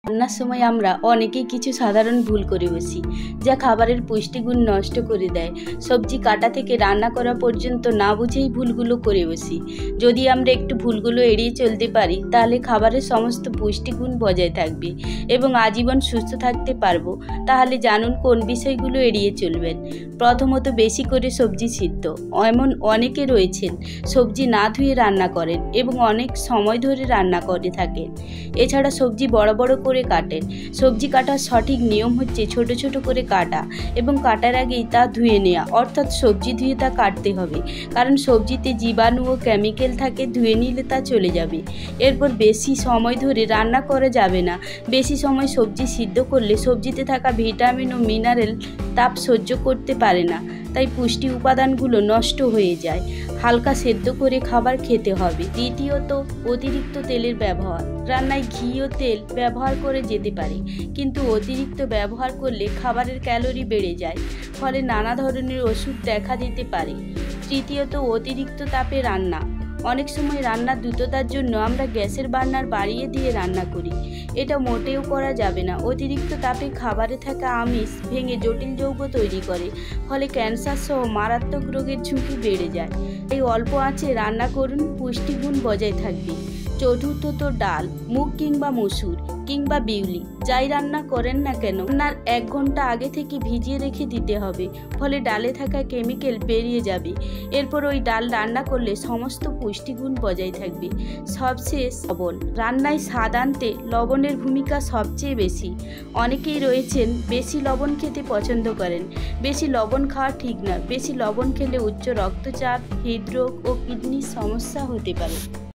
রান্নার সময় আমরা অনেকেই কিছু সাধারণ ভুল করে বসি, যা খাবারের পুষ্টিগুণ নষ্ট করে দেয়। সবজি কাটা থেকে রান্না করা পর্যন্ত না বুঝেই ভুলগুলো করে বসি। যদি আমরা একটু ভুলগুলো এড়িয়ে চলতে পারি, তাহলে খাবারের সমস্ত পুষ্টিগুণ বজায় থাকবে এবং আজীবন সুস্থ থাকতে পারবো। তাহলে জানুন কোন বিষয়গুলো এড়িয়ে চলবেন। প্রথমত, বেশি করে সবজি সিদ্ধ। এমন অনেকে রয়েছেন সবজি না ধুয়ে রান্না করেন এবং অনেক সময় ধরে রান্না করে থাকেন। এছাড়া সবজি বড় বড় করে কাটেন। সবজি কাটার সঠিক নিয়ম হচ্ছে ছোট ছোট করে কাটা এবং কাটার আগেই তা ধুয়ে নেওয়া, অর্থাৎ সবজি ধুয়ে তা কাটতে হবে, কারণ সবজিতে জীবাণু ও কেমিক্যাল থাকে, ধুয়ে নিলে তা চলে যাবে। এরপর বেশি সময় ধরে রান্না করা যাবে না। বেশি সময় সবজি সিদ্ধ করলে সবজিতে থাকা ভিটামিন ও মিনারেল তাপ সহ্য করতে পারে না, তাই পুষ্টি উপাদানগুলো নষ্ট হয়ে যায়। হালকা সেদ্ধ করে খাবার খেতে হবে। দ্বিতীয়ত, অতিরিক্ত তেলের ব্যবহার। রান্নায় ঘি ও তেল ব্যবহার করে যেতে পারে, কিন্তু অতিরিক্ত ব্যবহার করলে খাবারের ক্যালোরি বেড়ে যায়, ফলে নানা ধরনের অসুখ দেখা দিতে পারে। তৃতীয়ত, অতিরিক্ত তাপে রান্না। অনেক সময় রান্নার দ্রুততার জন্য আমরা গ্যাসের বার্নার বাড়িয়ে দিয়ে রান্না করি। এটা মোটেও করা যাবে না। অতিরিক্ত তাপে খাবারে থাকা আমিষ ভেঙে জটিল যৌগ তৈরি করে, ফলে ক্যান্সার সহ মারাত্মক রোগের ঝুঁকি বেড়ে যায়। এই অল্প আঁচে রান্না করুন, পুষ্টিগুণ বজায় থাকবে। চতুর্থত, ডাল, মুগ কিংবা মসুর কিংবা বিউলি যাই রান্না করেন না কেন, রান্নার 1 ঘন্টা আগে থেকে ভিজিয়ে রেখে দিতে হবে, ফলে ডালে থাকা কেমিক্যাল বেরিয়ে যাবে। এরপর ওই ডাল রান্না করলে সমস্ত পুষ্টিগুণ বজায় থাকবে। সবশেষ, লবণ। রান্নায় স্বাদ আনতে লবণের ভূমিকা সবচেয়ে বেশি। অনেকেই রয়েছেন বেশি লবণ খেতে পছন্দ করেন। বেশি লবণ খাওয়া ঠিক না। বেশি লবণ খেলে উচ্চ রক্তচাপ, হৃদরোগ ও কিডনির সমস্যা হতে পারে।